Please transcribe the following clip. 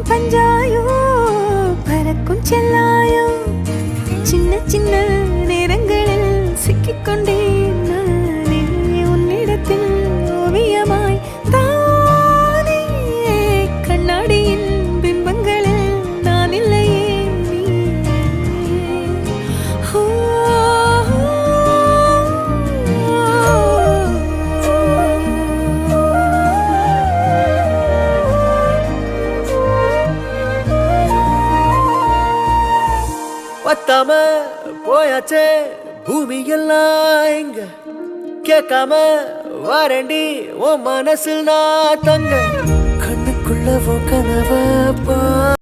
பஞ்சாயோ பறக்கும் செல்லாயோ சின்ன சின்ன நேரங்களில் சிக்கிக்கொண்டேன் நானே உன்னிடத்தில் ஓவியமாய் தானே கண்ணாடியின் பிம்பங்களில் நான் இல்லையே பத்தாம போயாச்சே பூமி எல்லாம் இங்க கேட்காம வாரண்டி உன் மனசில் நான் தங்க கண்ணுக்குள்ள கனவ